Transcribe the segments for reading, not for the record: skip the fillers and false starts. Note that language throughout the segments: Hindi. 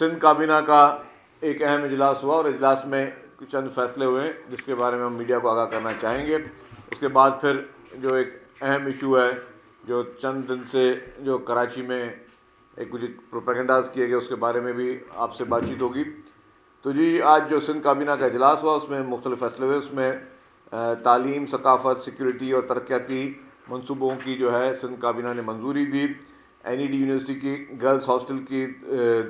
सिंध काबीना का एक अहम इजलास हुआ और इजलास में चंद फैसले हुए जिसके बारे में हम मीडिया को आगाह करना चाहेंगे। उसके बाद फिर जो एक अहम इशू है जो चंद दिन से जो कराची में एक कुछ प्रोपेगेंडाज किए गए उसके बारे में भी आपसे बातचीत होगी। तो जी, आज जो सिंध काबीना का इजलास हुआ उसमें मुख्तलिफ फैसले हुए। उसमें तालीम, सकाफ़त, सिक्योरिटी और तरक्याती मनसूबों की जो है सिंध काबीना ने मंजूरी दी। NED यूनिवर्सिटी की गर्ल्स हॉस्टल की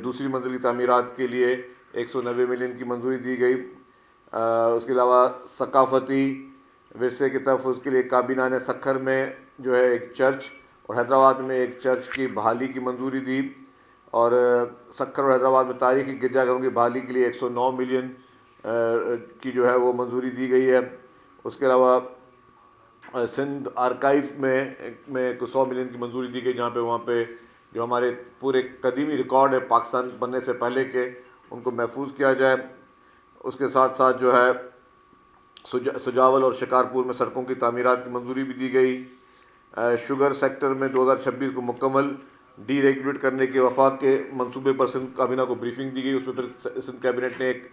दूसरी मंजिल की तामीरात के लिए 190 मिलियन की मंजूरी दी गई। उसके अलावा सकाफ़ती विरसे के तहफ़्फ़ुज़ के लिए काबीना ने सक्खर में जो है एक चर्च और हैदराबाद में एक चर्च की बहाली की मंजूरी दी। और सक्खर और हैदराबाद में तारीख़ी गिरजाघरों की बहाली के लिए 109 मिलियन की जो है वो मंजूरी दी गई है। उसके अलावा सिंध आर्काइव में कुछ 100 मिलियन की मंजूरी दी गई, जहाँ पे वहाँ पे जो हमारे पूरे कदीमी रिकॉर्ड है पाकिस्तान बनने से पहले के, उनको महफूज किया जाए। उसके साथ साथ जो है सुजावल और शिकारपुर में सड़कों की तामीरात की मंजूरी भी दी गई। शुगर सेक्टर में 2026 को मुकम्मल डीरेगुलेट करने के वफाक के मंसूबे पर सिंध काबीना को ब्रीफिंग दी गई। उसमें फिर सिंध कैबिनेट ने एक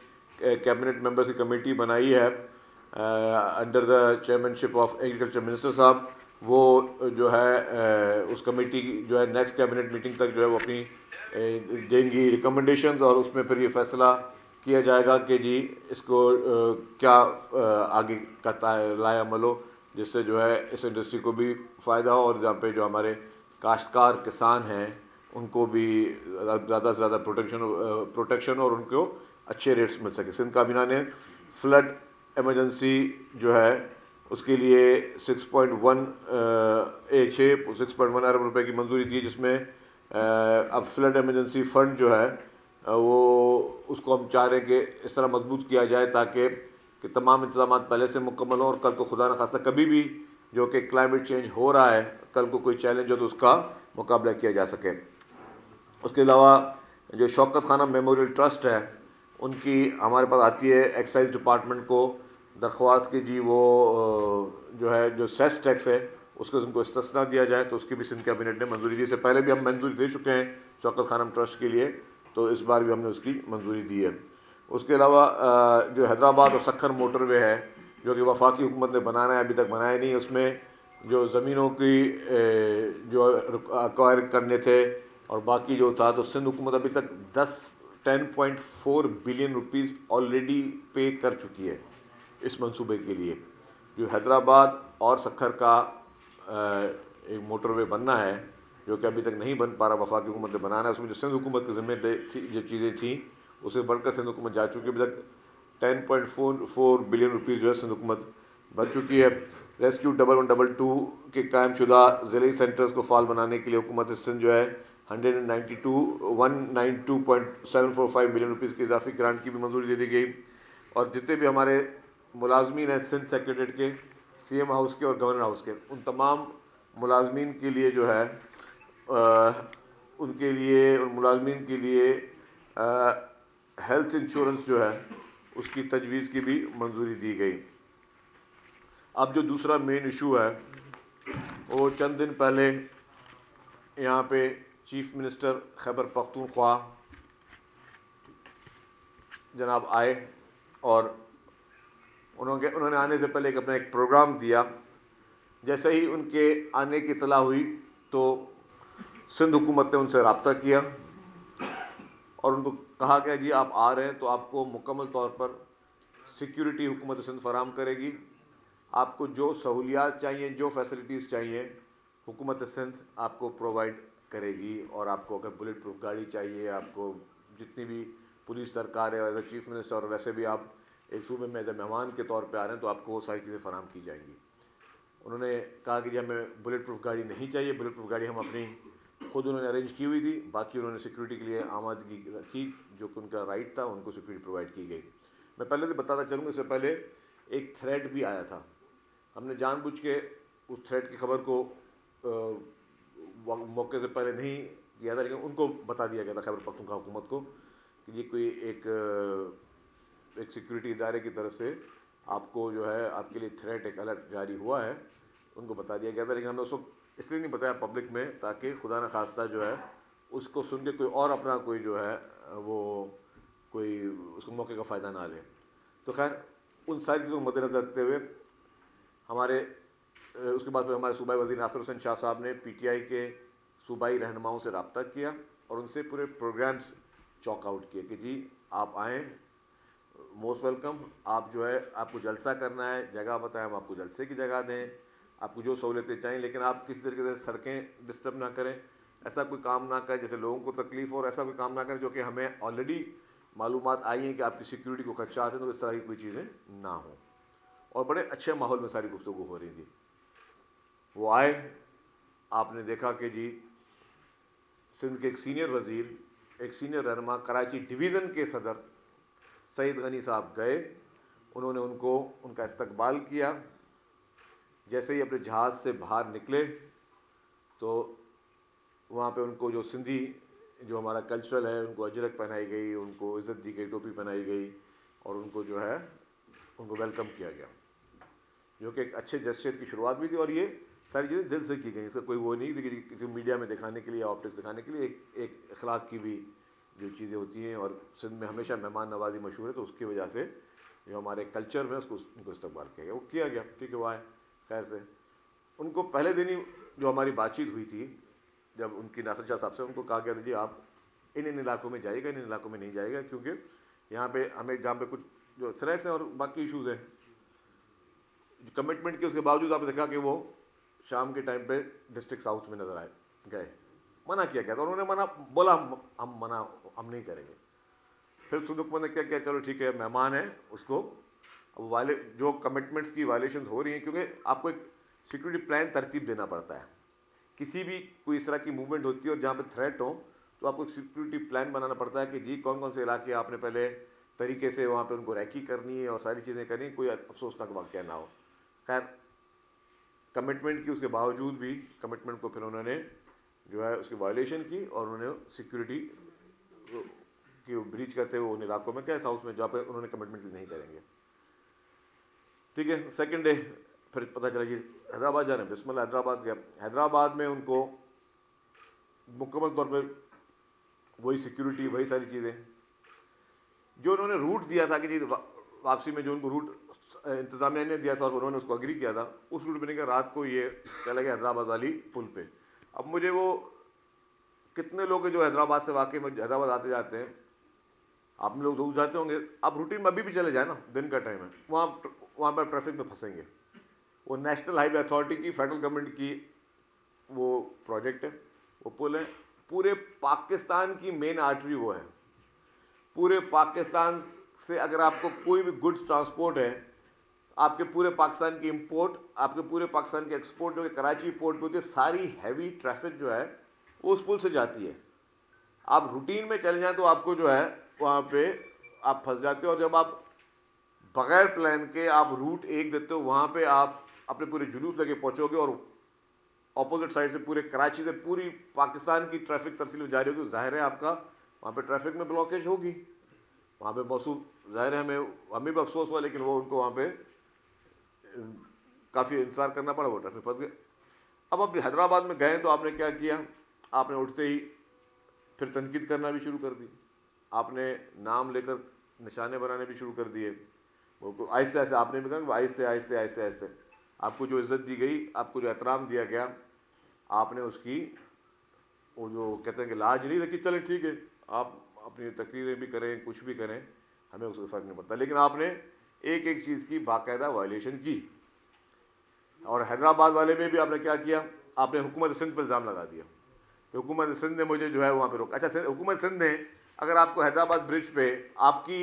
कैबिनेट मेंबर्स की कमेटी बनाई है under the chairmanship of agriculture minister साहब। वो जो है उस कमेटी की जो है नेक्स्ट कैबिनेट मीटिंग तक जो है वो अपनी देंगी रिकमेंडेशंस, और उसमें फिर ये फैसला किया जाएगा कि जी इसको क्या आगे का लाया अमल हो, जिससे जो है इस इंडस्ट्री को भी फ़ायदा हो और जहाँ पे जो हमारे काश्तकार किसान हैं उनको भी ज़्यादा से ज़्यादा प्रोटेक्शन और उनको अच्छे रेट्स मिल सके। सिंध काबीना ने फ्लड एमरजेंसी जो है उसके लिए 6.1 अरब रुपए की मंजूरी दी, जिसमें अब फ्लड एमरजेंसी फ़ंड जो है वो उसको हम चाह रहे हैं कि इस तरह मजबूत किया जाए ताकि तमाम इंतजाम पहले से मुकम्मल हों और कल को खुदा न खास्ता कभी भी जो कि क्लाइमेट चेंज हो रहा है, कल को कोई चैलेंज हो तो उसका मुकाबला किया जा सके। उसके अलावा जो शौकत खाना मेमोरियल ट्रस्ट है उनकी हमारे पास आती है एक्साइज डिपार्टमेंट को दरख्वास्त की जी वो जो है जो सेस टैक्स है उसको उनको इस्तिस्ना दिया जाए, तो उसकी भी सिंध कैबिनेट ने मंजूरी दी। इससे पहले भी हम मंजूरी दे चुके हैं शौकत खानम ट्रस्ट के लिए, तो इस बार भी हमने उसकी मंजूरी दी है। उसके अलावा जो हैदराबाद और सक्खर मोटरवे है जो कि वफाकी हुकूमत ने बनाना है, अभी तक बनाया नहीं, उसमें जो ज़मीनों की जो एक्वायर करने थे और बाकी जो था, तो सिंध हुकूमत अभी तक 10.4 बिलियन रुपीज़ ऑलरेडी पे कर चुकी है इस मंसूबे के लिए। जो हैदराबाद और सक्खर का एक मोटरवे बनना है जो कि अभी तक नहीं बन पा रहा, वफाकी हुकूमत ने बनाना है, उसमें जो सिंध हुकूमत की जो चीज़ें थी उसे बढ़कर सिंध हुकूमत जा चुकी है। अभी तक 10.4 बिलियन रुपीज़ जो है सिंध हुकूमत बन चुकी है। रेस्क्यू 1112 के कायम शुदा ज़िले सेंटर्स को फाल बनाने के लिए हुकूमत सिंध जो है 192.745 बिलियन रुपीज़ की इजाफी ग्रांट की भी मंजूरी दे दी गई। और जितने भी हमारे मुलाजमीन हैं सिंध सेक्रेटरीट के, CM हाउस के और गवर्नर हाउस के, उन तमाम मुलाजमीन के लिए जो है उनके लिए उन मुलाजमीन के लिए हेल्थ इंश्योरेंस जो है उसकी तजवीज़ की भी मंजूरी दी गई। अब जो दूसरा मेन इशू है वो चंद दिन पहले यहाँ पे चीफ मिनिस्टर खैबर पख्तूनख्वा जनाब आए और उन्होंने आने से पहले अपना एक प्रोग्राम दिया। जैसे ही उनके आने की इतला हुई तो सिंध हुकूमत ने उनसे रब्ता किया और उनको कहा गया जी आप आ रहे हैं तो आपको मुकम्मल तौर पर सिक्योरिटी हुकूमत सिंध फराहम करेगी। आपको जो सहूलियात चाहिए, जो फैसिलिटीज़ चाहिए, हुकूमत सिंध आपको प्रोवाइड करेगी। और आपको अगर बुलेट प्रूफ गाड़ी चाहिए, आपको जितनी भी पुलिस दरकार है एज ए चीफ मिनिस्टर, और वैसे भी आप एक सूबे में एज ए मेहमान के तौर पे आ रहे हैं तो आपको वो सारी चीज़ें फराहम की जाएंगी। उन्होंने कहा कि हमें बुलेट प्रूफ गाड़ी नहीं चाहिए, बुलेट प्रूफ गाड़ी हम अपनी खुद उन्होंने अरेंज की हुई थी, बाकी उन्होंने सिक्योरिटी के लिए आमादगी रखी जो कि उनका राइट था, उनको सिक्योरिटी प्रोवाइड की गई। मैं पहले तो बताता चलूँगा, इससे पहले एक थ्रेड भी आया था। हमने जानबूझ के उस थ्रेड की खबर को मौके से पहले नहीं किया था, लेकिन उनको बता दिया गया था खैबर पख्तूनख्वा हुकूमत को कि ये कोई एक सिक्योरिटी इदारे की तरफ से आपको जो है आपके लिए थ्रेट एक अलर्ट जारी हुआ है, उनको बता दिया गया था। लेकिन हमने उसको इसलिए नहीं बताया पब्लिक में ताकि खुदा न खास्ता जो है उसको सुन के कोई और अपना कोई जो है वो कोई उसको मौके का फ़ायदा ना ले। तो खैर उन सारी चीज़ों को मद्देनज़र रखते हुए हमारे उसके बाद फिर हमारे सूबाई वज़ीर नासिर हुसैन शाह साहब ने पीटीआई के सूबाई रहनुमाओं से रब्ता किया और उनसे पूरे प्रोग्राम्स चॉक आउट किए कि जी आप आएँ, मोस्ट वेलकम। आप जो है आपको जलसा करना है, जगह बताएं, हम आपको जलसे की जगह दें, आपको जो सहूलियतें चाहिए, लेकिन आप किसी तरीके से सड़कें डिस्टर्ब ना करें, ऐसा कोई काम ना करें जैसे लोगों को तकलीफ हो, और ऐसा कोई काम ना करें जो कि हमें ऑलरेडी मालूमात आई हैं कि आपकी सिक्योरिटी को खदशात हैं, तो इस तरह की कोई चीज़ें ना हों। और बड़े अच्छे माहौल में सारी गुफ्तगू हो रही थी। वो आए, आपने देखा कि जी सिंध के एक सीनियर वज़ीर, एक सीनियर रहनुमा, कराची डिवीज़न के सदर सईद गनी साहब गए, उन्होंने उनका इस्तकबाल किया। जैसे ही अपने जहाज़ से बाहर निकले तो वहाँ पे उनको जो सिंधी जो हमारा कल्चरल है, उनको अजरक पहनाई गई, उनको इज़्ज़त दी गई, टोपी पहनाई गई और उनको जो है उनको वेलकम किया गया, जो कि एक अच्छे जेस्चर की शुरुआत भी थी। और ये सारी चीज़ें दिल से की गई, इसका कोई वो नहीं थी कि किसी मीडिया में दिखाने के लिए, ऑप्टिक्स दिखाने के लिए। एक अखलाक की भी जो चीज़ें होती हैं, और सिंध में हमेशा मेहमान नवाजी मशहूर है, तो उसकी वजह से जो हमारे कल्चर में उसको उनको इस्तेमाल किया गया, वो किया गया। ठीक है, वो आए खैर से। उनको पहले दिन ही जो हमारी बातचीत हुई थी, जब उनकी नासिर शाह साहब से उनको कहा गया जी आप इन इलाकों में जाइएगा, इन इलाकों में नहीं जाएगा, क्योंकि यहाँ पे हमें जहाँ पे कुछ जो थ्रेट्स हैं और बाकी इशूज़ हैं, कमिटमेंट के उसके बावजूद आपने देखा कि वो शाम के टाइम पे डिस्ट्रिक्ट साउथ में नज़र आए गए, मना किया गया था। उन्होंने मना बोला, हम नहीं करेंगे। फिर सुंद हुकूमत ने क्या किया, चलो ठीक है, मेहमान है उसको, अब वाले जो कमिटमेंट्स की वायलेशन हो रही हैं, क्योंकि आपको एक सिक्योरिटी प्लान तरतीब देना पड़ता है। किसी भी कोई इस तरह की मूवमेंट होती है और जहाँ पे थ्रेट हो, तो आपको एक सिक्योरिटी प्लान बनाना पड़ता है कि जी कौन कौन से इलाके आपने पहले तरीके से वहाँ पे उनको रैकी करनी है और सारी चीज़ें करनी, कोई अफसोसनाक वाक़या ना हो। खैर कमिटमेंट की, उसके बावजूद भी कमिटमेंट को फिर उन्होंने जो है उसकी वायलेशन की और उन्होंने सिक्योरिटी की ब्रीच करते हुए उन इलाकों में क्या साउथ में जहाँ पे उन्होंने कमिटमेंट की नहीं करेंगे। ठीक है, सेकंड डे फिर पता चला कि हैदराबाद जा रहे हैं, बिस्मिल्लाह हैदराबाद गया। हैदराबाद में उनको मुकम्मल तौर पर वही सिक्योरिटी, वही सारी चीज़ें जो उन्होंने रूट दिया था कि जी वापसी में जो उनको रूट इंतजामिया ने दिया था और उन्होंने उसको अग्री किया था, उस रूट में रात को ये चला गया हैदराबाद वाली पुल पे। अब मुझे वो कितने लोग जो हैदराबाद से वाकई में हैदराबाद आते जाते हैं, आप लोग रोज जाते होंगे, आप रूटीन में अभी भी चले जाए ना, दिन का टाइम है, वहाँ पर ट्रैफिक में फंसेंगे। वो नेशनल हाईवे अथॉरिटी की, फेडरल गवर्नमेंट की वो प्रोजेक्ट है, वो पुल है, पूरे पाकिस्तान की मेन आर्टरी वो है। पूरे पाकिस्तान से अगर आपको कोई भी गुड्स ट्रांसपोर्ट है, आपके पूरे पाकिस्तान की इंपोर्ट, आपके पूरे पाकिस्तान की एक्सपोर्ट जो कि कराची पोर्ट पे होती है, सारी हैवी ट्रैफिक जो है वो उस पुल से जाती है। आप रूटीन में चले जाएं तो आपको जो है वहाँ पे आप फंस जाते हो, और जब आप बगैर प्लान के आप रूट एक देते हो, वहाँ पे आप अपने पूरे जुलूस लेके पहुँचोगे और ऑपोजिट साइड से पूरे कराची से पूरी पाकिस्तान की ट्रैफिक तरसील में जारी होगी, तो जाहिर है आपका वहाँ पे ट्रैफिक में ब्लॉकेज होगी। वहाँ पे मौसू जाहिर है हमें भी अफसोस हुआ, लेकिन वो उनको वहाँ पे काफ़ी इंतजार करना पड़ा, वो ट्रैफिक फंस गए। अब आप हैदराबाद में गए तो आपने क्या किया, आपने उठते ही फिर तनकीद करना भी शुरू कर दी, आपने नाम लेकर निशाने बनाने भी शुरू कर दिए। वो आहिस्ते आहिस्ते आपने भी कहा, आहिस्ते आहिस्ते आहिस्ते आहिस्ते आपको जो इज़्ज़त दी गई, आपको जो एहतराम दिया गया, आपने उसकी वो जो कहते हैं कि लाज नहीं रखी। चले ठीक है, आप अपनी तकरीरें भी करें, कुछ भी करें, हमें उससे फ़र्क नहीं पड़ता, लेकिन आपने एक एक चीज़ की बाकायदा वायलेशन की। और हैदराबाद वाले में भी आपने क्या किया, आपने हुकूमत सिंध पर इल्ज़ाम लगा दिया कि हुकूमत सिंध ने मुझे जो है वहाँ पे रोका। अच्छा, हुकूमत सिंध ने अगर आपको हैदराबाद ब्रिज पे आपकी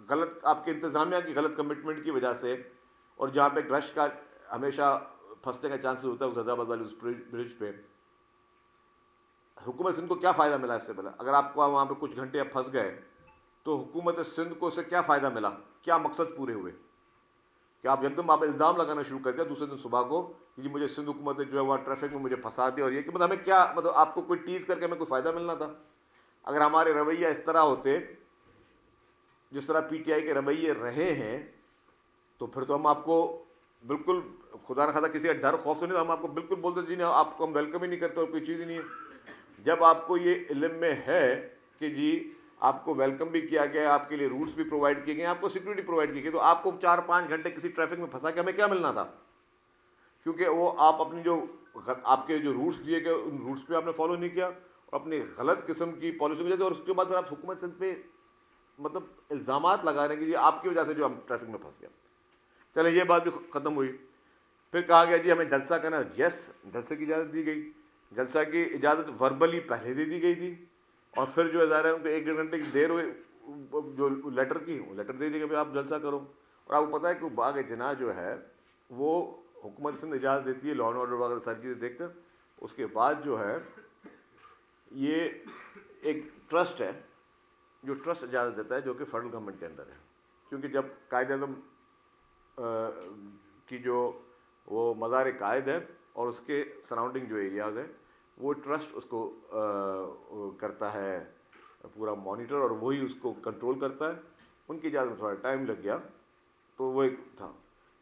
गलत, आपके इंतज़ामिया की गलत कमिटमेंट की वजह से, और जहाँ पे रश का हमेशा फंसने का चांसेस होता है उस हैदराबाद वाले उस ब्रिज पे, हुकूमत सिंध को क्या फ़ायदा मिला इससे पहले? अगर आपको वहाँ पे कुछ घंटे आप फंस गए तो हुकूमत सिंध को इससे क्या फ़ायदा मिला, क्या मकसद पूरे हुए? कि आप एकदम आप इल्ज़ाम लगाना शुरू कर दिया दूसरे दिन सुबह को कि मुझे सिंध हुकूमत ने जो है वहाँ ट्रैफिक में मुझे फंसा दिया, और ये कि मतलब हमें क्या, मतलब आपको कोई टीज़ करके हमें कोई फ़ायदा मिलना था? अगर हमारे रवैया इस तरह होते जिस तरह पीटीआई के रवैये रहे हैं, तो फिर तो हम आपको बिल्कुल, खुदा न खादा किसी का डर खौफ से नहीं, हम आपको बिल्कुल बोलते जी नहीं, आपको हम वेलकम ही नहीं करते और कोई चीज़ ही नहीं है। जब आपको ये इल्म में है कि जी आपको वेलकम भी किया गया, आपके लिए रूट्स भी प्रोवाइड किए गए, आपको सिक्योरिटी प्रोवाइड की गई, तो आपको 4-5 घंटे किसी ट्रैफिक में फंसा के हमें क्या मिलना था? क्योंकि वो आप अपनी जो आपके जो रूट्स दिए गए उन रूट्स पे आपने फॉलो नहीं किया और अपनी गलत किस्म की पॉलिसी की वजह से, और उसके बाद फिर आप हुकूमत सिंध पे मतलब इल्ज़ामात लगा रहे हैं कि ये आपकी वजह से जो हम ट्रैफिक में फंस गए। चले ये बात भी ख़त्म हुई। फिर कहा गया जी हमें जलसा करना, यस जलसे की इजाज़त दी गई। जलसा की इजाज़त वर्बली पहले दे दी गई थी और फिर जो है ज़ाहिर है उनको 1-1.5 घंटे की देर हुई जो लेटर की, वो लेटर दे दी कि भाई आप जलसा करो। और आपको पता है कि बाग जना जो है वो हुकूमत सिंध इजाज़त देती है लॉ एंड ऑर्डर वगैरह सारी चीज़ें देख कर। उसके बाद जो है ये एक ट्रस्ट है जो ट्रस्ट इजाज़त देता है, जो कि फेडरल गवर्नमेंट के अंदर है। क्योंकि जब कायद-ए-आज़म की जो वो मज़ार कायद है और उसके सराउंडिंग जो एरियाज़ हैं वो ट्रस्ट उसको करता है पूरा मॉनिटर, और वही उसको कंट्रोल करता है। उनकी इजाज़त में थोड़ा टाइम लग गया, तो वो एक था।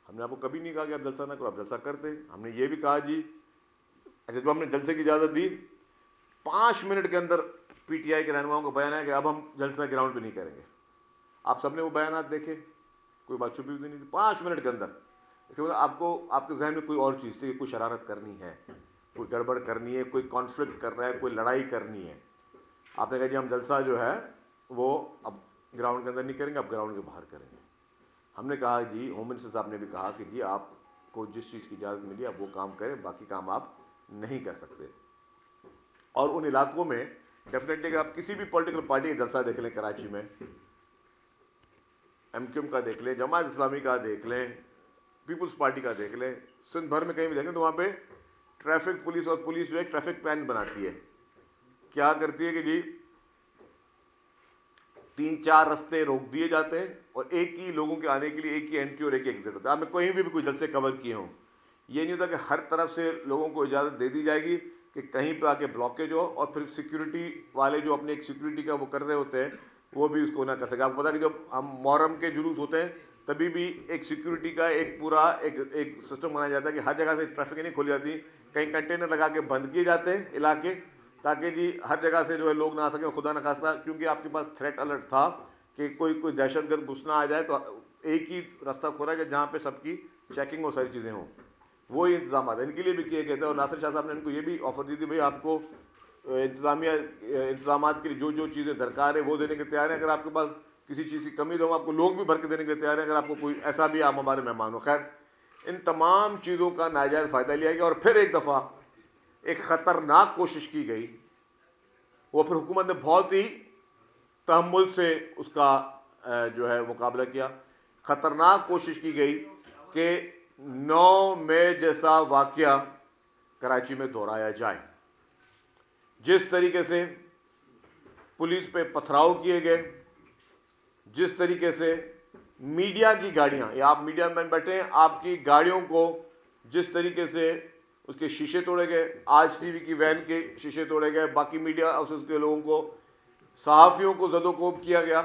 हमने आपको कभी नहीं कहा कि आप जलसा ना करो, आप जलसा करते। हमने ये भी कहा जी, अच्छा जब हमने जलसे की इजाज़त दी 5 मिनट के अंदर पीटीआई के रहनुमाओं का बयान है कि अब हम जलसा ग्राउंड पे नहीं करेंगे। आप सबने वो बयान देखे, कोई बात छुपी हुई नहीं थी। 5 मिनट के अंदर इसके मतलब आपको आपके जहन में कोई और चीज़ थी कि कोई शरारत करनी है, कोई गड़बड़ करनी है, कोई कॉन्फ्लिक्ट कर रहा है, कोई लड़ाई करनी है। आपने कहा जी हम जलसा जो है वो अब ग्राउंड के अंदर नहीं करेंगे, अब ग्राउंड के बाहर करेंगे। हमने कहा जी, होम मिनिस्टर साहब ने भी कहा कि जी आपको जिस चीज़ की इजाज़त मिली आप वो काम करें, बाकी काम आप नहीं कर सकते। और उन इलाकों में डेफिनेटली अगर आप किसी भी पॉलिटिकल पार्टी का जलसा देख लें, कराची में एमक्यूएम का देख लें, जमात इस्लामी का देख लें, पीपल्स पार्टी का देख लें, सिंध भर में कहीं भी देखें, तो वहाँ पे ट्रैफिक पुलिस और पुलिस जो है ट्रैफिक प्लान बनाती है। क्या करती है कि जी 3-4 रास्ते रोक दिए जाते हैं और एक ही लोगों के आने के लिए एक ही एंट्री और एक ही एग्जिट होता है। आपने कहीं भी कोई जलसे कवर किए हों, ये नहीं होता कि हर तरफ से लोगों को इजाज़त दे दी जाएगी कि कहीं पर आके ब्लॉकेज हो और फिर सिक्योरिटी वाले जो अपने एक सिक्योरिटी का वो कर रहे होते हैं वो भी उसको ना कर सके। आपको पता है कि जब हम मुहर्रम के जुलूस होते हैं तभी भी एक सिक्योरिटी का एक पूरा एक सिस्टम बनाया जाता है कि हर जगह से ट्रैफिक नहीं खोली जाती, कहीं कंटेनर लगा के बंद किए जाते हैं इलाके, ताकि जी हर जगह से जो है लोग ना आ सकें, खुदा न खास्ता। क्योंकि आपके पास थ्रेट अलर्ट था कि कोई दहशतगर्द घुसना आ जाए तो एक ही रास्ता खोला गया जहाँ पे सबकी चेकिंग और सारी चीज़ें हों। वो ही इंतजाम इनके लिए भी किए गए थे और नासिर शाह साहब ने इनको ये भी ऑफर दी थी, भाई आपको इंतजामिया इंतजाम के लिए जो जो चीज़ें दरकार है वो देने के तैयार हैं। अगर आपके पास किसी चीज़ की कमी तो हम आपको लोग भी भर के देने के लिए तैयार हैं, अगर आपको कोई ऐसा भी आप हमारे मेहमान हो। खैर इन तमाम चीज़ों का नाजायज़ फ़ायदा लिया गया और फिर एक दफ़ा एक ख़तरनाक कोशिश की गई, वो फिर हुकूमत ने बहुत ही तहम्मुल से उसका जो है मुकाबला किया। ख़तरनाक कोशिश की गई कि 9 मई जैसा वाक़या कराची में दोहराया जाए। जिस तरीके से पुलिस पे पथराव किए गए, जिस तरीके से मीडिया की गाड़ियां, या आप मीडिया में बैठे हैं, आपकी गाड़ियों को जिस तरीके से उसके शीशे तोड़े गए, आज टीवी की वैन के शीशे तोड़े गए, बाकी मीडिया हाउसेस के लोगों को, सहाफ़ियों को ज़दोकोब किया गया,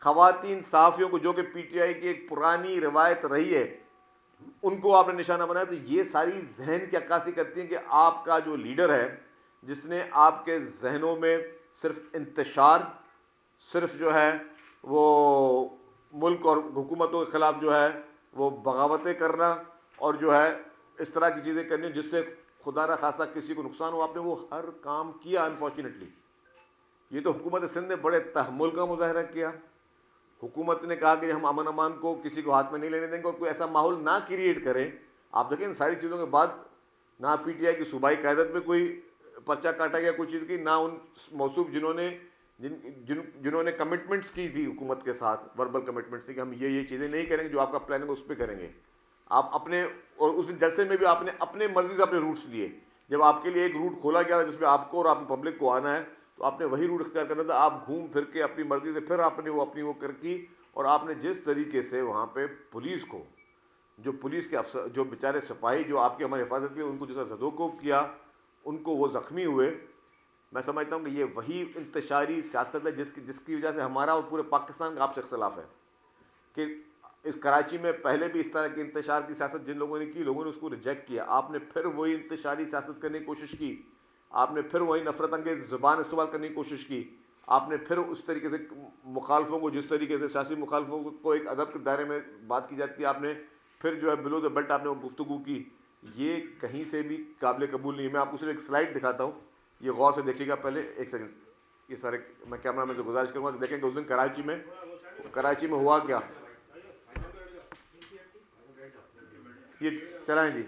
ख़वातीन सहाफ़ियों को जो कि पीटीआई की एक पुरानी रवायत रही है उनको आपने निशाना बनाया। तो ये सारी जहन की अक्कासी करती हैं कि आपका जो लीडर है जिसने आपके जहनों में सिर्फ इंतशार, सिर्फ जो है वो मुल्क और हुकूमतों के ख़िलाफ़ जो है वो बगावतें करना और जो है इस तरह की चीज़ें करनी जिससे खुदा न खासा किसी को नुकसान हो, आपने वो हर काम किया। अनफॉर्चुनेटली ये तो हुकूमत सिंध ने बड़े तहम्मुल का मुजाहरा किया। हुकूमत ने कहा कि हम अमन अमान को किसी को हाथ में नहीं लेने देंगे और कोई ऐसा माहौल ना क्रिएट करें। आप देखें इन सारी चीज़ों के बाद ना पीटीआई की सूबाई क़यादत में कोई पर्चा काटा गया कोई चीज़ की, ना उन मौसूफ जिन्होंने कमिटमेंट्स की थी हुकूमत के साथ, वर्बल कमिटमेंट्स थी कि हम ये चीज़ें नहीं करेंगे, जो आपका प्लान है उस पर करेंगे। आप अपने, और उस दिन जलसे में भी आपने अपने मर्जी से अपने रूट्स लिए। जब आपके लिए एक रूट खोला गया जिसमें आपको और आपकी पब्लिक को आना है तो आपने वही रूट इख्तियार करना था। आप घूम फिर के अपनी मर्जी से फिर आपने वो अपनी वो कर की, और आपने जिस तरीके से वहाँ पे पुलिस को, जो पुलिस के अफसर, जो बेचारे सिपाही जो आपकी हमारी हिफाजत के लिए, उनको जैसा ज़दोकोब किया, उनको वो ज़ख्मी हुए। मैं समझता हूँ कि ये वही इंतशारी सियासत है जिसकी वजह से हमारा और पूरे पाकिस्तान का आपसे इख्तलाफ है कि इस कराची में पहले भी इस तरह की इंतशार की सियासत जिन लोगों ने की, लोगों ने उसको रिजेक्ट किया। आपने फिर वही इंतशारी सियासत करने की कोशिश की, आपने फिर वही नफरत अंगेज ज़ुबान इस्तेमाल करने की कोशिश की, आपने फिर उस तरीके से मुखालफों को, जिस तरीके से सियासी मुखालफों को एक अदब के दायरे में बात की जाती है, आपने फिर जो है बिलो द बेल्ट आपने वो गुफ्तगू की, ये कहीं से भी काबिल कबूल नहीं है। मैं आपको सिर्फ एक स्लाइड दिखाता हूँ, ये गौर से देखिएगा। पहले एक सेकंड, ये सारे मैं कैमरा मैन से गुजारिश करूँगा कि देखें कि उस दिन कराची में हुआ क्या। ये चलाएं जी।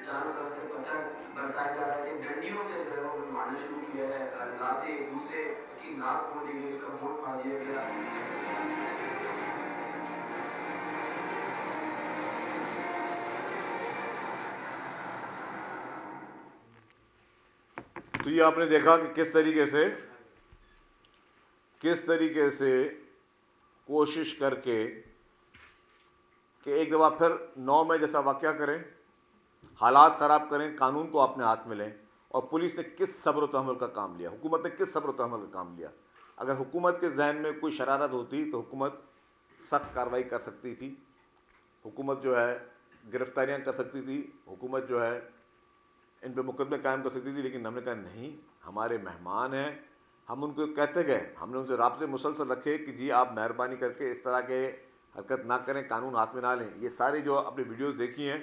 चारों तरफ से पत्थर बरसाए जा रहे थे, डंडियों से जो है वो मारना शुरू किया है, लाते एक दूसरे की नाक तोड़ दी गई, उसका मुंह फाड़ दिया गया। तो ये आपने देखा कि किस तरीके से कोशिश करके कि एक दफ़ा फिर 9 मई जैसा वाक़या करें, हालात ख़राब करें, कानून को अपने हाथ में लें। और पुलिस ने किस सब्र तहम्मुल का काम लिया, हुकूमत ने किस सब्र तहम्मुल का काम लिया। अगर हुकूमत के जहन में कोई शरारत होती तो हुकूमत सख्त कार्रवाई कर सकती थी, हुकूमत जो है गिरफ्तारियाँ कर सकती थी, हुकूमत जो है इन पर मुकदमे कायम कर सकती थी। लेकिन हमने कहा नहीं, हमारे मेहमान हैं, हम उनको कहते गए, हमने उनसे राब्ते मुसलसल रखे कि जी आप मेहरबानी करके इस तरह के हरकत ना करें, कानून हाथ में ना लें। ये सारी जो आपने वीडियोस देखी हैं,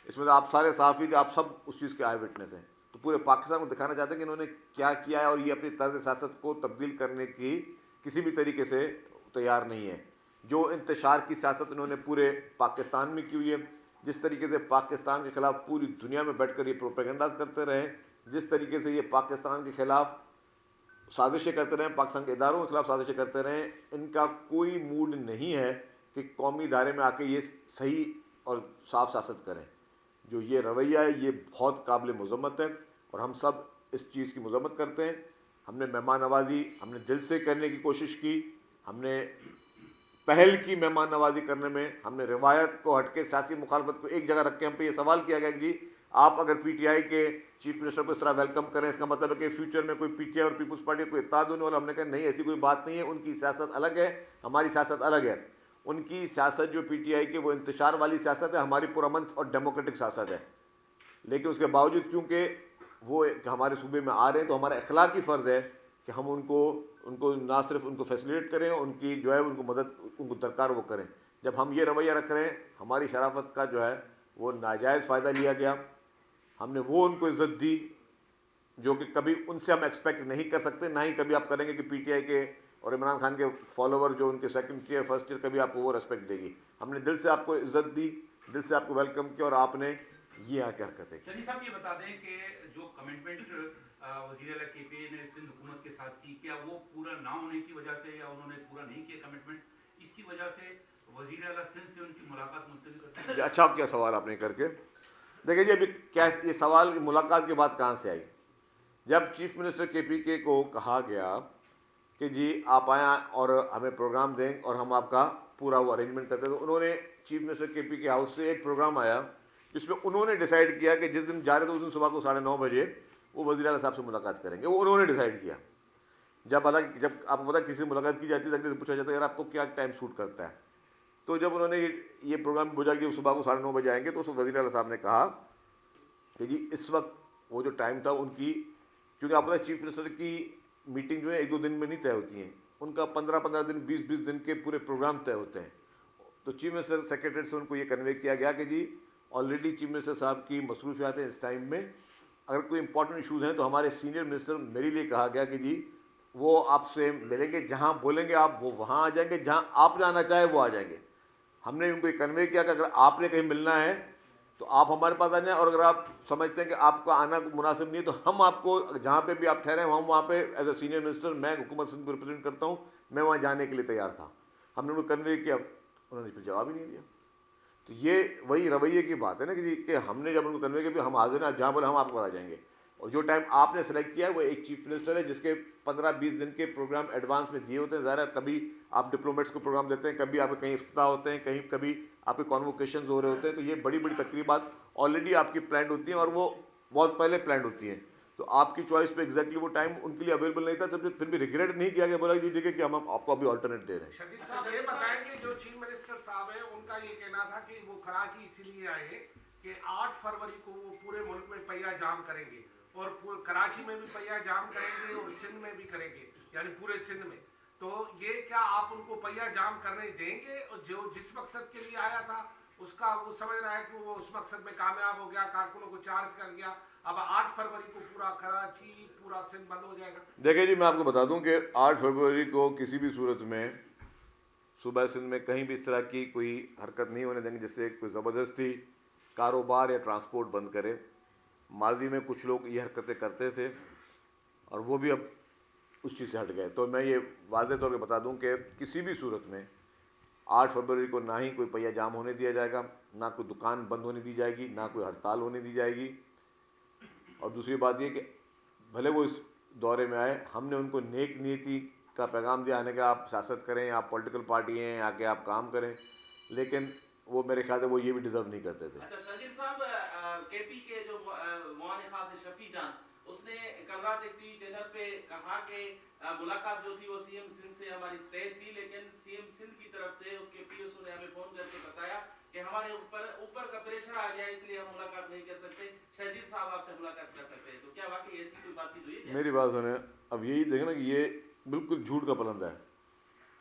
इसमें तो आप सारे सहाफ़ी आप सब उस चीज़ के आई विटनेस हैं। तो पूरे पाकिस्तान को दिखाना चाहते हैं कि इन्होंने क्या किया है, और ये अपनी तर्ज सियासत को तब्दील करने की किसी भी तरीके से तैयार नहीं है। जो इंतशार की सियासत इन्होंने पूरे पाकिस्तान में की हुई है, जिस तरीके से पाकिस्तान के ख़िलाफ़ पूरी दुनिया में बैठकर ये प्रोपेगेंडा करते रहे, जिस तरीके से ये पाकिस्तान के ख़िलाफ़ साजिशें करते रहें, पाकिस्तान के इदारों के खिलाफ साजिशें करते रहें, इनका कोई मूड नहीं है कि कौमी दायरे में आके ये सही और साफ सियासत करें। जो ये रवैया है ये बहुत काबिल मज़म्मत है, और हम सब इस चीज़ की मज़म्मत करते हैं। हमने मेहमान नवाजी हमने दिल से करने की कोशिश की, हमने पहल की मेहमान नवाजी करने में। हमने रिवायत को हटके सियासी मुखालफत को एक जगह रख के हम पे ये सवाल किया गया कि जी आप अगर पीटीआई के चीफ मिनिस्टर को इस तरह वेलकम करें, इसका मतलब है कि फ्यूचर में कोई पीटीआई और पीपल्स पार्टी को इत्तेहाद होने वाला। हमने कहा नहीं, ऐसी कोई बात नहीं है, उनकी सियासत अलग है, हमारी सियासत अलग है। उनकी सियासत जो पीटीआई की वो इंतशार वाली सियासत है, हमारी पुरअमन और डेमोक्रेटिक सियासत है। लेकिन उसके बावजूद क्योंकि वो हमारे सूबे में आ रहे हैं, तो हमारा अखलाकी फ़र्ज़ है कि हम उनको ना सिर्फ उनको फैसिलिटेट करें, उनकी जो है उनको मदद उनको दरकार वो करें। जब हम ये रवैया रख रहे हैं, हमारी शराफत का जो है वो नाजायज़ फ़ायदा लिया गया। हमने वो उनको इज़्ज़त दी जो कि कभी उनसे हम एक्सपेक्ट नहीं कर सकते, ना ही कभी आप करेंगे कि पीटीआई के और इमरान खान के फॉलोवर जो उनके सेकंड टीयर फर्स्ट टीयर कभी आपको वो रेस्पेक्ट देगी। हमने दिल से आपको इज़्ज़त दी, दिल से आपको वेलकम किया, और आपने ये आके हरकतें की। शरीफ साहब ये बता दें कि जो कमिटमेंट वज़ीर आला केपी ने सिंध हुकूमत के साथ की, क्या वो पूरा ना होने की वजह से या उन्होंने पूरा नहीं किया कमिटमेंट, इसकी वजह से वज़ीर आला सिंध से उनकी मुलाकात मुलतवी कर दी? अच्छा किया सवाल आपने करके। देखिए जी, अभी क्या ये सवाल मुलाकात की बात कहाँ से आई? जब चीफ मिनिस्टर केपी को कहा गया कि जी आप आए और हमें प्रोग्राम दें और हम आपका पूरा वो अरेंजमेंट करते, तो उन्होंने चीफ मिनिस्टर केपी के हाउस से एक प्रोग्राम आया जिसमें उन्होंने डिसाइड किया कि जिस दिन जा रहे थे उस दिन सुबह को 9:30 बजे वो वज़ीर आला साहब से मुलाकात करेंगे। वो उन्होंने डिसाइड किया। जब हालांकि जब आपको पता किसी से मुलाकात की जाती है, अगले से पूछा जाता है यार आपको क्या टाइम सूट करता है। तो जब उन्होंने ये प्रोग्राम बुझा कि सुबह को 9:30 बजे आएंगे, तो उस वज़ीर आला साहब ने कहा कि जी इस वक्त वो जो टाइम था उनकी, क्योंकि आपको पता है चीफ मिनिस्टर की मीटिंग जो है 1-2 दिन में नहीं तय होती हैं, उनका 15-15 दिन 20-20 दिन के पूरे प्रोग्राम तय होते हैं। तो चीफ मिनिस्टर सेक्रेटरी से उनको ये कन्वे किया गया कि जी ऑलरेडी चीफ मिनिस्टर साहब की मसरूफियात हैं इस टाइम में, अगर कोई इंपॉर्टेंट इश्यूज़ हैं तो हमारे सीनियर मिनिस्टर मेरे लिए कहा गया कि जी वो आपसे मिलेंगे, जहाँ बोलेंगे आप वो वहाँ आ जाएंगे, जहाँ आप जाना चाहे वो आ जाएंगे। हमने उनको कन्वे किया कि अगर आपने कहीं मिलना है तो आप हमारे पास आ जाएं, और अगर आप समझते हैं कि आपका आना मुनासिब नहीं है तो हम आपको जहाँ पे भी आप ठहरे हम वहाँ पे एज ए सीनियर मिनिस्टर, मैं हुकूमत सिंध को रिप्रेजेंट करता हूँ, मैं वहाँ जाने के लिए तैयार था। हमने उनको कन्वे किया, उन्होंने फिर जवाब ही नहीं दिया। तो ये वही रवैये की बात है ना कि हमने जब उनको कन्वे किया भी हम हाजिर हैं, आप जहाँ बोले हम आपको आ जाएंगे। और जो टाइम आपने सेलेक्ट किया है वो एक चीफ मिनिस्टर है जिसके 15-20 दिन के प्रोग्राम एडवांस में दिए होते हैं। ज़ाहिर है कभी आप डिप्लोमेट्स को प्रोग्राम देते हैं, कभी आपके कहीं इफ्तिताह होते हैं, कहीं कभी आपके कॉन्वोकेशंस हो रहे होते हैं, तो ये बड़ी बड़ी तकरीबात ऑलरेडी आपकी प्लान होती हैं और वो बहुत पहले प्लान होती हैं। तो आपकी चॉइस पे एग्जैक्टली वो टाइम उनके लिए अवेलेबल नहीं था, तो फिर भी रिग्रेट नहीं किया गया, बोला जी देखिए कि हम आपको अभी ऑल्टरनेट दे रहे हैं। शदीद साहब ये बताएं कि जो चीफ मिनिस्टर साहब हैं उनका ये कहना था कि वो कराची इसीलिए आए कि 8 फरवरी को वो पूरे मुल्क में पहिया जाम करेंगे और कराची में भी पहिया जाम करेंगे और सिंध में भी करेंगे, यानी पूरे सिंध में। तो ये क्या आप उनको पहिया जाम करने देंगे? और जो जिस मकसद के लिए आया था उसका वो समझ रहा है कि वो उस मकसद में कामयाब हो गया, कारकुनों को चार्ज कर गया, अब 8 फरवरी को पूरा कराची पूरा सिंध बंद हो जाएगा? देखिए जी, मैं आपको बता दूं कि 8 फरवरी को किसी भी सूरत में सूबा सिंध में कहीं भी इस तरह की कोई हरकत नहीं होने देंगे जिससे कोई ज़बरदस्ती कारोबार या ट्रांसपोर्ट बंद करे। माजी में कुछ लोग ये हरकतें करते थे और वो भी अब उस चीज़ से हट गए। तो मैं ये वाज़ेह तौर पे बता दूं कि किसी भी सूरत में 8 फरवरी को ना ही कोई पहिया जाम होने दिया जाएगा, ना कोई दुकान बंद होने दी जाएगी, ना कोई हड़ताल होने दी जाएगी। और दूसरी बात ये कि भले वो इस दौरे में आए, हमने उनको नेक नीति का पैगाम दिया आने का, आप सियासत करें, आप पॉलिटिकल पार्टी हैं, आके आप काम करें, लेकिन वो मेरे ख्याल से वो ये भी डिज़र्व नहीं करते थे। अच्छा शाजिद साहब, केपी के जो मुआन खास है शफी जान, उसने कल रात एक टीवी चैनल पे कहा कि मुलाकात जो थी वो सीएम सिंध से हमारी तय थी, लेकिन सीएम सिंध की तरफ से उसके पीएसओ ने हमें फोन करके बताया कि हमारे ऊपर का प्रेशर आ गया, इसलिए हम मुलाकात नहीं कर सकते। शाजिद साहब आपसे मुलाकात कर सकते हैं, तो क्या वाकई ऐसी कोई बातचीत हुई है? मेरी बात सुने, अब यही देखें ना कि ये बिल्कुल झूठ का पलंदा है।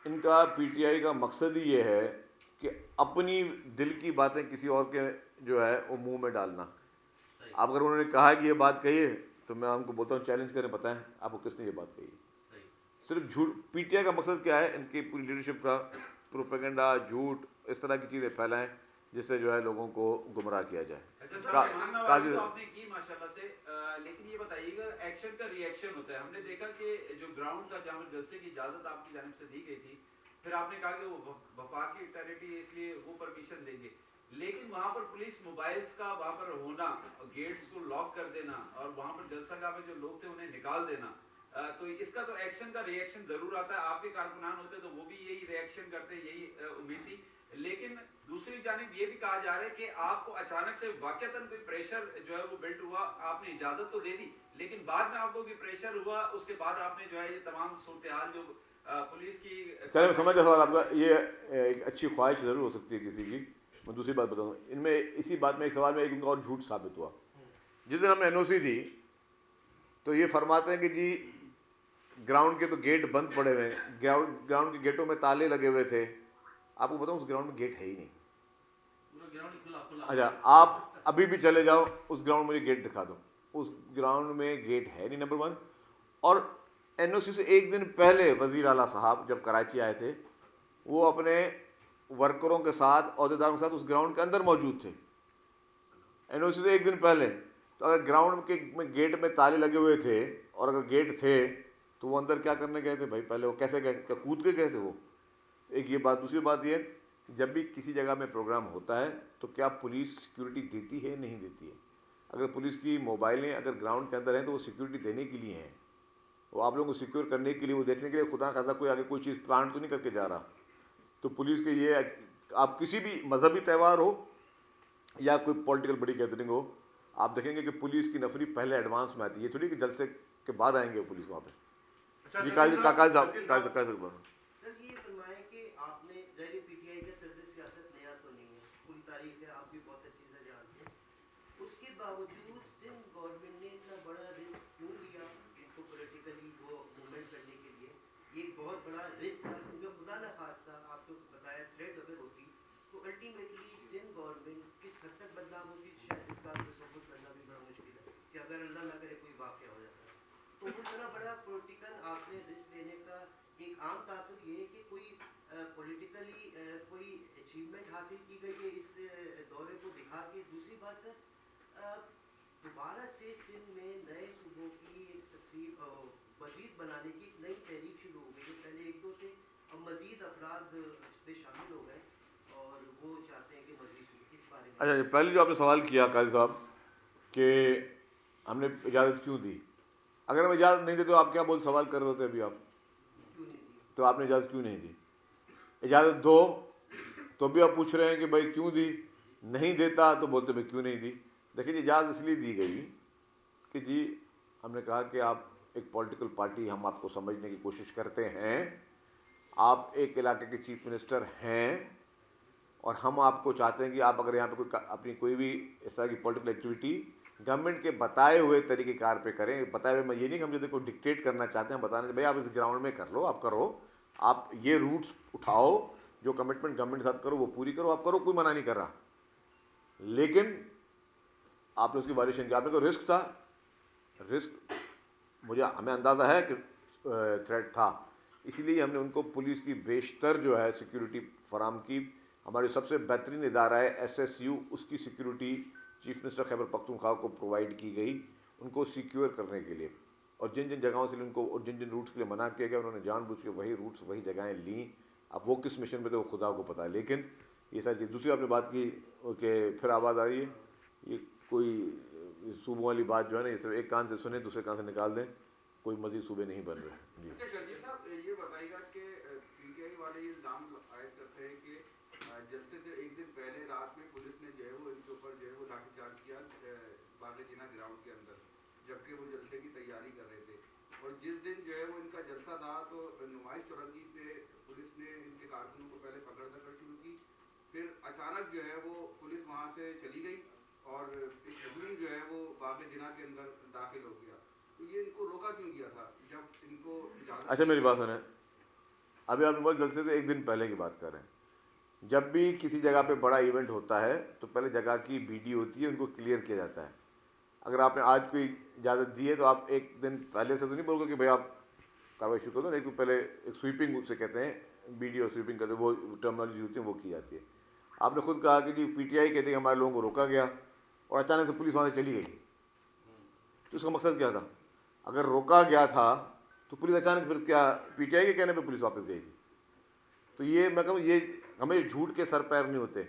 इनका पीटीआई का मकसद ही ये है कि अपनी दिल की बातें किसी और के जो है वो मुंह में डालना। अब अगर उन्होंने कहा कि ये बात कही है तो मैं उनको बोलता हूँ चैलेंज करें, बताएं आपको किसने ये बात कही है। सिर्फ झूठ। पीटीआई का मकसद क्या है? इनकी पूरी लीडरशिप का प्रोपेगेंडा, झूठ, इस तरह की चीज़ें फैलाएं जिससे जो है लोगों को गुमराह किया जाए। आपने की माशाल्लाह से, लेकिन ये बताइएगा एक्शन का रिएक्शन होता है। हमने देखा कि जो ग्राउंड का जहाँ जलसे की इजाजत आपकी जानिब से दी गई थी, फिर आपने कहा कि वो वफाकी टेरिटरी है इसलिए वो परमिशन देंगे, लेकिन वहाँ पर पुलिस मोबाइल्स का वहाँ पर होना, गेट्स को लॉक कर देना और वहाँ पर जलसागाह में जो लोग थे उन्हें निकाल देना, तो इसका तो एक्शन का रिएक्शन जरूर आता है। आपके कारकुनान होते तो वो भी यही रिएक्शन करते, यही उम्मीद थी। लेकिन दूसरी जानिब ये भी कहा जा रहा है कि आपको अचानक से वाकईतन कोई प्रेशर जो है वो बिल्ड हुआ, आपने इजाजत तो दे दी लेकिन बाद में आपको भी प्रेशर हुआ, उसके बाद आपने जो है ये तमाम सूरत हाल जो पुलिस की। चलो मैं समझ गया सवाल आपका। ये एक अच्छी ख्वाहिश ज़रूर हो सकती है किसी की। मैं दूसरी बात बताऊँ, इनमें इसी बात में एक सवाल में एक उनका और झूठ साबित हुआ। जिस दिन हमने एनओसी दी तो ये फरमाते हैं कि जी ग्राउंड के तो गेट बंद पड़े हुए हैं, ग्राउंड के गेटों में ताले लगे हुए थे। आपको बताऊँ उस ग्राउंड में गेट है ही नहीं। अच्छा, आप अभी भी चले जाओ उस ग्राउंड में मुझे गेट दिखा दो, उस ग्राउंड में गेट है नहीं, नंबर 1। और एनओसी से एक दिन पहले वज़ीर आला साहब जब कराची आए थे वो अपने वर्करों के साथ, अहदेदारों के साथ उस ग्राउंड के अंदर मौजूद थे एनओसी से एक दिन पहले। तो अगर ग्राउंड के में गेट में ताले लगे हुए थे और अगर गेट थे तो वो अंदर क्या करने गए थे भाई? पहले वो कैसे गए? क्या कूद के गए थे वो? एक ये बात। दूसरी बात ये, जब भी किसी जगह में प्रोग्राम होता है तो क्या पुलिस सिक्योरिटी देती है, नहीं देती है? अगर पुलिस की मोबाइलें अगर ग्राउंड के अंदर हैं तो वो सिक्योरिटी देने के लिए हैं, वो आप लोगों को सिक्योर करने के लिए, वो देखने के लिए खुदा खासा कोई आगे कोई चीज़ प्लान तो नहीं करके जा रहा। तो पुलिस के ये, आप किसी भी मजहबी त्यौहार हो या कोई पॉलिटिकल बड़ी गैदरिंग हो, आप देखेंगे कि पुलिस की नफरी पहले एडवांस में आती है, थोड़ी कि जलसे के बाद आएंगे पुलिस वहाँ पे। ये बावजूद सिंध गवर्नमेंट ने इतना बड़ा रिस्क क्यों लिया इनको पॉलिटिकली वो मूवमेंट करने के लिए? ये एक बहुत बड़ा रिस्क था क्योंकि खुदा न खास्ता आपको बताया थ्रेट अगर होती तो अल्टीमेटली सिंध गवर्नमेंट किस हद तक बदनाम होती, शायद इसका सबूत करना भी बड़ा मुश्किल है कि अगर अल्लाह आपने रिस्क लेने का एक आम तासुर ये है कि कोई पॉलिटिकली कोई अचीवमेंट हासिल की गई है इस दौरे को दिखा के। दूसरी बात सर, दोबारा से सिंध में नए सूबों की तकसीम मजीद बनाने की एक नई तहरीक शुरू हो गई है। पहले एक दो थे, अब मजीद अफराद इसमें शामिल हो गए और वो चाहते हैं कि मजीद इस बारे में। अच्छा, पहले जो आपने सवाल किया काजी साहब कि हमने इजाज़त क्यों दी, अगर हम इजाज़त नहीं देते तो आप क्या बोल सवाल कर रहे होते अभी आप, क्यों नहीं दी? तो आपने इजाज़त क्यों नहीं दी? इजाज़त दो तो भी आप पूछ रहे हैं कि भाई क्यों दी, नहीं देता तो बोलते भाई क्यों नहीं दी। देखिए, इजाज़त इसलिए दी गई कि जी हमने कहा कि आप एक पॉलिटिकल पार्टी, हम आपको समझने की कोशिश करते हैं, आप एक इलाके के चीफ मिनिस्टर हैं और हम आपको चाहते हैं कि आप अगर यहाँ पे अपनी कोई भी इस तरह की पॉलिटिकल एक्टिविटी गवर्नमेंट के बताए हुए तरीक़ेकार पे करें। बताए हुए, मैं ये नहीं कि हम जैसे कोई डिक्टेट करना चाहते हैं, बताने भाई आप इस ग्राउंड में कर लो, आप करो, आप ये रूट्स उठाओ, जो कमिटमेंट गवर्नमेंट के साथ करो वो पूरी करो, आप करो, कोई मना नहीं कर रहा। लेकिन आपने उसकी वायलेशन की, आपने कोई रिस्क था, रिस्क हमें अंदाज़ा है कि थ्रेट था, इसीलिए हमने उनको पुलिस की बेशतर जो है सिक्योरिटी फराम की। हमारी सबसे बेहतरीन इदारा है SSU, उसकी security chief minister Khyber Pakhtunkhwa को प्रोवाइड की गई उनको सिक्योर करने के लिए। और जिन जिन जगहों से उनको और जिन जिन रूट्स के लिए मना किया गया, उन्होंने जानबूझ के वही रूट्स वही जगहें लीं। अब वो किस मिशन में थे वो खुदा को पता है। लेकिन ये सारी चीज़, दूसरी आपने बात की कि फिर आवाज़ आ रही है, ये कोई सूबों वाली बात जो है ना, ये सब एक कान से सुने दूसरे कान से निकाल दें, कोई मजीद सूबे नहीं बन रहे जी। अच्छा शर्जील साहब, ये बताइएगा कि PTI वाले ये इल्ज़ाम आयद करते हैं कि जलसे से एक दिन पहले रात में पुलिस ने जो है वो इनके ऊपर जो है वो लाठीचार्ज किया बागले जिना ग्राउंड के अंदर, जबकि वो जलसे की तैयारी कर रहे थे। और जिस दिन जो है वो इनका जलसा था तो नुमाइश चौरंगी पे पुलिस ने इनके कारकुनों को पहले पकड़ दकड़ शुरू की, फिर अचानक जो है वो पुलिस वहाँ से चली गई और एक जमीन जो है वो बागले जिना के अंदर दाखिल हो गया। तो ये इनको रोका क्यों गया था जब इनको इजाज़त? अच्छा, मेरी बात सुने, अभी आप बहुत जलसे से एक दिन पहले की बात कर रहे हैं। जब भी किसी जगह पे बड़ा इवेंट होता है तो पहले जगह की BD होती है, उनको क्लियर किया जाता है। अगर आपने आज कोई इजाज़त दी है तो आप एक दिन पहले से तो नहीं बोलोगे कि भाई आप कार्रवाई शुरू कर दो, एक पहले एक स्वीपिंग उसे कहते हैं, BD और स्वीपिंग कहते हैं, वो टर्मिनोलॉजी होती है, वो की जाती है। आपने खुद कहा कि जी PTI कहते हैं हमारे लोगों को रोका गया और अचानक से पुलिस वहाँ से चली गई, तो इसका मकसद क्या था? अगर रोका गया था तो पुलिस अचानक फिर क्या PTI के कहने पे पुलिस वापस गई थी? तो ये मैं कहूँ, ये हमें झूठ के सर पैर नहीं होते,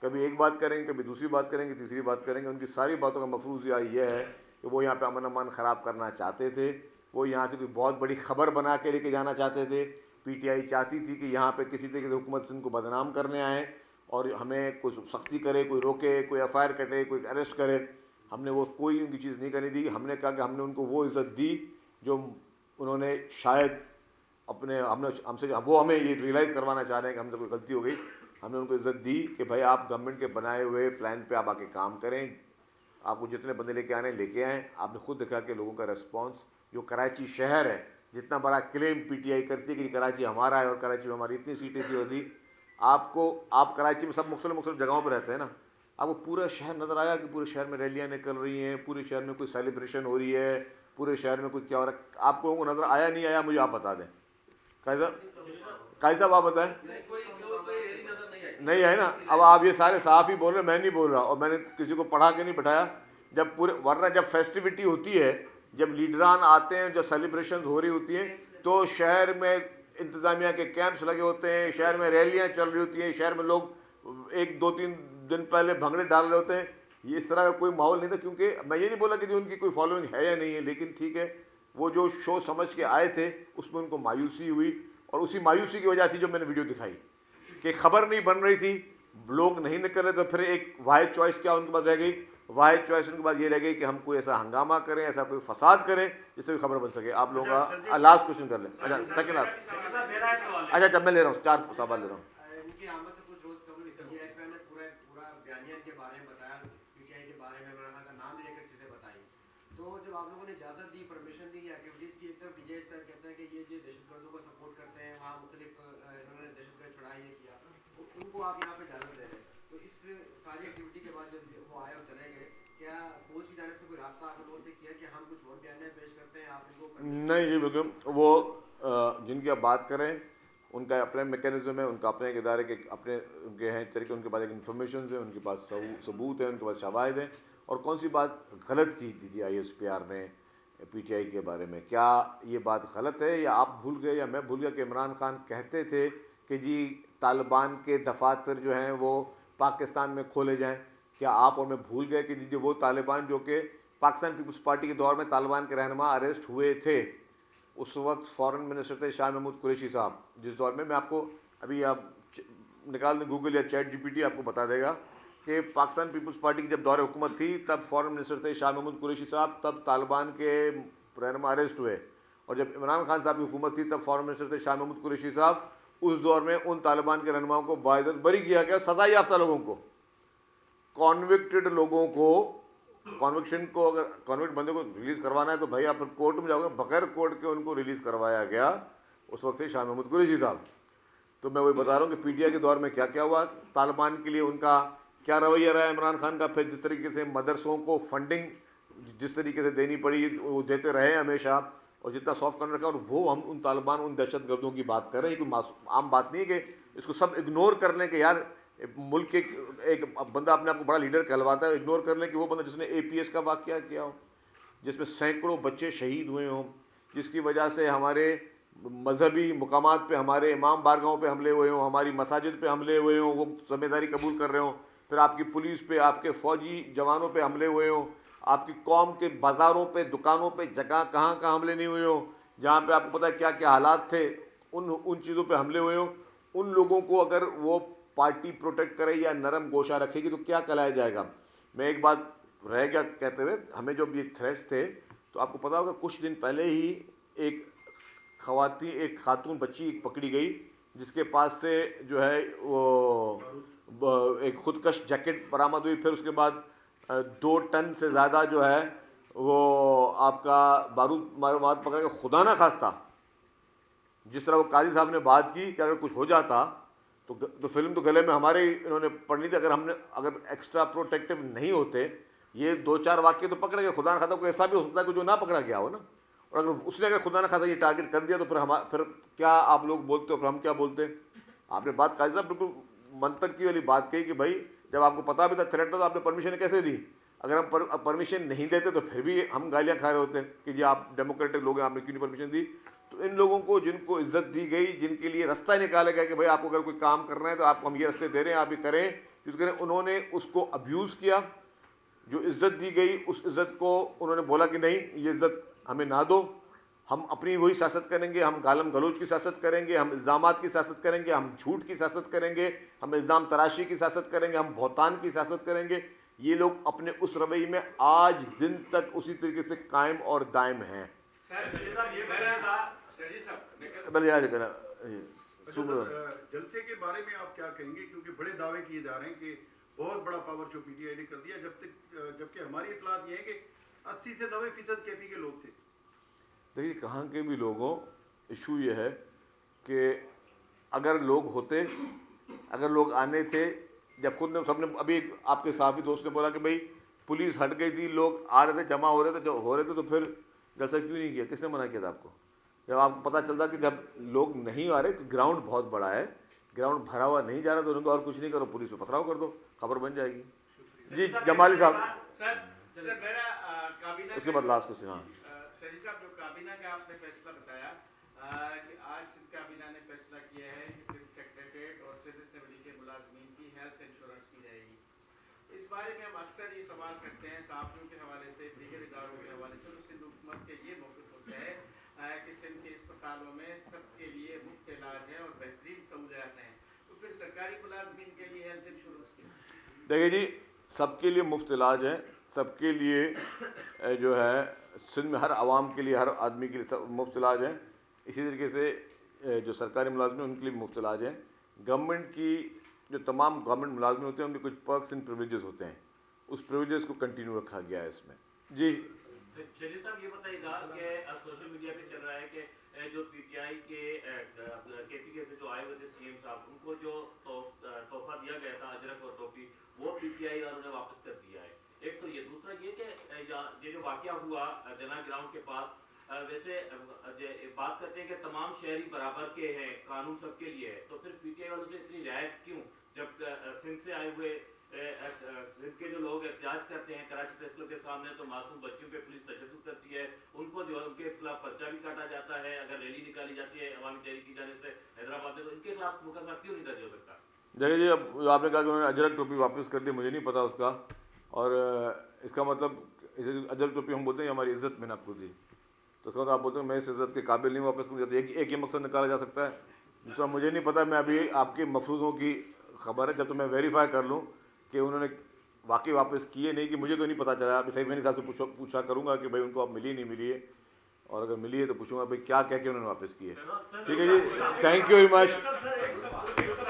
कभी एक बात करेंगे, कभी दूसरी बात करेंगे, तीसरी बात करेंगे। उनकी सारी बातों का मफरूज़ ये है कि वो यहाँ पे अमन अमान ख़राब करना चाहते थे, वो यहाँ से कोई बहुत बड़ी खबर बना के लेके जाना चाहते थे। PTI चाहती थी कि यहाँ पे किसी तरीके से हुकूमत सिंध को बदनाम करने आए और हमें कोई सख्ती करे, कोई रोके, कोई FIR कटे, कोई अरेस्ट करे। हमने वो कोई उनकी चीज़ नहीं करने दी। हमने कहा कि हमने उनको वो इज़्ज़त दी जो उन्होंने शायद अपने हमसे वो हमें ये रियलाइज़ करवाना चाह रहे हैं कि हमसे कोई गलती हो गई। हमने उनको इज़्ज़त दी कि भाई आप गवर्नमेंट के बनाए हुए प्लान पे आप आके काम करें, आपको जितने बंदे लेके आने लेके आएँ। आपने खुद देखा कि लोगों का रिस्पॉन्स, जो कराची शहर है, जितना बड़ा क्लेम PTI करती है कि कराची हमारा है और कराची में हमारी इतनी सीटें थी होती, आपको आप कराची में सब मुख्तलिफ जगहों पर रहते हैं ना, आपको पूरा शहर नज़र आया कि पूरे शहर में रैलियाँ निकल रही हैं, पूरे शहर में कोई सेलिब्रेशन हो रही है, पूरे शहर में कुछ क्या हो रहा है? आप लोगों को नज़र आया नहीं आया, मुझे आप बता दें। काजी साहब आप बताएं। नहीं है ना? अब आप ये सारे साफ ही बोल रहे, मैं नहीं बोल रहा और मैंने किसी को पढ़ा के नहीं बैठाया। जब पूरे, वरना जब फेस्टिविटी होती है, जब लीडरान आते हैं, जब सेलिब्रेशन हो रही होती हैं, तो शहर में इंतज़ामिया के कैंप्स लगे होते हैं, शहर में रैलियाँ चल रही होती हैं, शहर में लोग 1-2-3 दिन पहले भंगड़े डाल रहे होते हैं। ये इस तरह का कोई माहौल नहीं था, क्योंकि मैं ये नहीं बोला कि उनकी कोई फॉलोइंग है या नहीं है, लेकिन ठीक है, वो जो शो समझ के आए थे उसमें उनको मायूसी हुई और उसी मायूसी की वजह थी जो मैंने वीडियो दिखाई कि खबर नहीं बन रही थी, लोग नहीं निकल रहे, तो फिर एक वाहिद चॉइस क्या उनके पास रह गई? वाहिद चॉइस उनके पास ये रह गई कि हम कोई ऐसा हंगामा करें, ऐसा कोई फसाद करें जिससे कोई खबर बन सके। आप लोगों का लास्ट क्वेश्चन कर लें। अच्छा, सेकंड लास्ट। अच्छा, जब मैं ले रहा हूँ 4 सवाल ले रहा हूँ। इनकी आमद से कुछ रोज कबल DSP ने पूरा बयानिया के बारे में बताया, PTI के बारे में मौलाना का नाम लेकर चीज़ें बताई। तो जब आप लोगों ने इजाज़त दी, परमिशन दी एक्टिविटीज़ की, एक तरफ DSP कहता है कि ये जो दहशतगर्दों को सपोर्ट करते हैं, वहाँ मुख्तलिफ इन्होंने दहशतगर्द छुड़ाए, ये किया, उनको आप यहाँ पे इजाज़त दे रहे हैं। तो इस सारी एक्टिविटी के बाद जब वो आए और चले गए, क्या फौज की जानिब से कोई रास्ता आप लोगों से किया कि हम कुछ और बयानिया पेश करते हैं, आप इनको नहीं जी, बिल्कुल वो जिनकी आप बात करें उनका अपने मैकेनिज्म है, उनका अपने एक इदारे के अपने उनके हैं तरीके, उनके पास एक इन्फॉर्मेशन है, उनके पास सबूत है, उनके पास शवाहिद हैं। और कौन सी बात गलत की DGISPR ने PTI के बारे में, क्या ये बात गलत है या आप भूल गए या मैं भूल गया कि इमरान खान कहते थे कि जी तालिबान के दफातर जो हैं वो पाकिस्तान में खोले जाएं? क्या आप और मैं भूल गए कि जो वो तालिबान जो कि पाकिस्तान पीपल्स पार्टी के दौर में तालिबान के रहनुमा अरेस्ट हुए थे, उस वक्त फॉरेन मिनिस्टर थे शाह महमूद कुरैशी साहब, जिस दौर में मैं आपको अभी आप निकाल दें गूगल या ChatGPT आपको बता देगा कि पाकिस्तान पीपल्स पार्टी की जब दौर हुकूमत थी तब फॉरेन मिनिस्टर थे शाह महमूद कुरैशी साहब, तब तालिबान के रहनुमा अरेस्ट हुए। और जब इमरान खान साहब की हुकूमत थी तब फॉरेन मिनिस्टर थे शाह महमूद कुरैशी साहब। उस दौर में उन तालिबान के रहनुमाओं को बाइज्जत बरी किया गया, सजा याफ्ता लोगों को, कॉन्विक्टेड लोगों को, कॉन्विक्शन को, अगर कॉन्विक्ट बंदे को रिलीज़ करवाना है तो भाई आप फिर कोर्ट में जाओगे, बगैर कोर्ट के उनको रिलीज़ करवाया गया उस वक्त से शाह महमूद कुरैशी साहब। तो मैं वही बता रहा हूँ कि PTI के दौर में क्या क्या हुआ, तालिबान के लिए उनका क्या रवैया रहा इमरान खान का, फिर जिस तरीके से मदरसों को फंडिंग जिस तरीके से देनी पड़ी वो देते रहे हमेशा, और जितना सॉफ्ट कॉर्नर रखा, और वो हम उन तालिबान उन दहशत गर्दों की बात कर रहे हैं। कोई आम बात नहीं है कि इसको सब इग्नोर कर लें कि यार मुल्क के एक बंदा अपने आप को बड़ा लीडर कहलवाता है, इग्नोर कर लें कि वो बंदा जिसने APS का वाक़या किया हो, जिसमें सैकड़ों बच्चे शहीद हुए हों, जिसकी वजह से हमारे मजहबी मुकामात पे, हमारे इमाम बारगाहों पे हमले हुए हों, हमारी मसाजिद पे हमले हुए हों, वो ज़िम्मेदारी कबूल कर रहे हों, फिर आपकी पुलिस पे, आपके फ़ौजी जवानों पे हमले हुए हों, आपकी कौम के बाज़ारों पे, दुकानों पे, जगह कहाँ कहाँ हमले नहीं हुए हों, जहाँ पे आपको पता है क्या क्या हालात थे, उन चीज़ों पे हमले हुए हों, उन लोगों को अगर वो पार्टी प्रोटेक्ट करे या नरम गोशा रखेगी तो क्या कहलाया जाएगा। मैं एक बात रह गया कहते हुए, हमें जो ये थ्रेट्स थे, तो आपको पता होगा कुछ दिन पहले ही एक खातून बच्ची पकड़ी गई जिसके पास से जो है वो एक खुदकश जैकेट बरामद हुई। फिर उसके बाद 2 टन से ज़्यादा जो है वो आपका बारूद मवाद पकड़ के, खुदा ना खास्ता जिस तरह वो काजी साहब ने बात की कि अगर कुछ हो जाता तो फिल्म तो गले में हमारे ही इन्होंने पढ़नी थी, अगर एक्स्ट्रा प्रोटेक्टिव नहीं होते, ये 2-4 वाक्य तो पकड़ गए, खुदा ना खाता कोई ऐसा भी हो सकता है कि जो ना पकड़ा गया हो ना, और अगर उसने अगर खुदा ना खाता ये टारगेट कर दिया तो फिर क्या आप लोग बोलते हो, फिर हम क्या बोलते। आपने बात काजी साहब बिल्कुल मंतक की वाली बात कही कि भाई जब आपको पता भी था थ्रेट था तो आपने परमिशन कैसे दी। अगर हम परमिशन नहीं देते तो फिर भी हम गालियाँ खा रहे होते कि जी आप डेमोक्रेटिक लोग हैं, आपने क्यों नहीं परमिशन दी। तो इन लोगों को जिनको इज्जत दी गई, जिनके लिए रास्ता निकाला गया कि भाई आपको अगर कोई काम करना है तो आपको हम ये रास्ते दे रहे हैं, आप ये करें, यूज़ करें, उन्होंने उसको अब्यूज़ किया। जो इज़्ज़त दी गई उस इज़्ज़त को उन्होंने बोला कि नहीं ये इज़्ज़त हमें ना दो, हम अपनी वही सियासत करेंगे, हम गालम गलोच की सियासत करेंगे, हम इल्ज़ामात की सियासत करेंगे, हम झूठ की सियासत करेंगे, हम इल्ज़ाम तराशी की सियासत करेंगे, हम बहुतान की सियासत करेंगे। ये लोग अपने उस रवैये में आज दिन तक उसी तरीके से कायम और दायम हैं। जलसे के बारे में आप क्या कहेंगे, क्योंकि बड़े दावे किए जा रहे हैं कि बहुत बड़ा पावर शो PTI ने कर दिया, जबकि हमारी इतलात ये है कि 80 से 90% KP के लोग थे। देखिए कहाँ के भी लोगों, इशू ये है कि अगर लोग होते, अगर लोग आने थे, जब खुद ने सबने अभी आपके साफी दोस्त ने बोला कि भाई पुलिस हट गई थी, लोग आ रहे थे, जमा हो रहे थे, तो फिर जलसा क्यों नहीं किया, किसने मना किया था आपको। जब आपको पता चलता कि जब लोग नहीं आ रहे, ग्राउंड बहुत बड़ा है, ग्राउंड भरा हुआ नहीं जा रहा, तो उनको और कुछ नहीं करो, पुलिस पे पथराव कर दो, खबर बन जाएगी। जी जमाली साहब, उसके बाद लास्ट क्वेश्चन। हाँ साहब, जो काबीना का आपने फैसला बताया कि आज सिंध काबीना ने फैसला किया है कि सिंध सेक्रेटेरिएट और सिंध असेंबली के मुलाजमीन की हेल्थ इंश्योरेंस की जाएगी। इस बारे में हम अक्सर ये सवाल करते हैं साफियों के हवाले से, दीगर इदारों के हवाले से, तो सिंध हुकूमत के ये मौक़िफ़ होता है कि सिंध के अस्पतालों में सबके लिए मुफ्त इलाज है और बेहतरीन सहूलियात हैं, तो फिर सरकारी मुलाजमीन के लिए हेल्थ इंश्योरेंस की। देखिए जी, सबके लिए मुफ्त इलाज है, सबके लिए जो है सिंध में हर आवाम के लिए, हर आदमी के लिए मुफ्त इलाज है। इसी तरीके से जो सरकारी मुलाजमिन हैं उनके लिए मुफ्त इलाज है। गवर्नमेंट की जो तमाम गवर्नमेंट मुलाजमिन होते हैं उनके कुछ पर्क्स एंड प्रिविलेजेस होते हैं, उस प्रिविलेजेस को कंटिन्यू रखा गया है इसमें। जी शरीफ साहब, ये बताइएगा कि सोशल मीडिया पे चल रहा है कि जो PTI के KP के से जो आए हुए थे CM साहब, उनको जो तोहफा दिया गया था, अजरक और टोपी, वो PTI और उन्हें वापस कर दिया है। एक तो ये, दूसरा ये कि ये जो वाकया हुआ जना ग्राउंड के पास, वैसे बात करते हैं कि तमाम शहरी बराबर के हैं, कानून सबके लिए है, तो फिर पीटीआई वालों से इतनी रियायत क्यों? जब सिंध से आए हुए सिंध के जो लोग एहतजाज करते हैं कराची प्रेस क्लब के सामने, तो मासूम बच्चों पे पुलिस तशद्दुद करती है, उनको जो है उनके खिलाफ पर्चा भी काटा जाता है। अगर रैली निकाली जाती है अवामी तहरीक की जाने से हैदराबाद में, तो इनके खिलाफ मुकदमा क्यों नहीं दर्ज हो सकता? देखिए जी, अब आपने कहा कि उन्होंने अजरक टोपी वापस कर दी, मुझे नहीं पता उसका, और इसका मतलब अजरक टोपी हम बोलते हैं हमारी इज्जत में नकूदी, तो उसका मतलब आप बोलते हैं मैं इस इज्जत के काबिल नहीं वापस करूँ, एक ही मकसद निकाला जा सकता है। दूसरा मुझे नहीं पता, मैं अभी आपके मफरूज़ों की खबर है, जब तो मैं वेरीफाई कर लूँ कि उन्होंने वाकई वापस किए नहीं, कि मुझे तो नहीं पता चला। अभी सही मैंने साहब से पूछा करूँगा कि भाई उनको अब मिली नहीं मिली है, और अगर मिली है तो पूछूंगा भाई क्या कह के उन्होंने वापस किए। ठीक है जी, थैंक यू वेरी मच।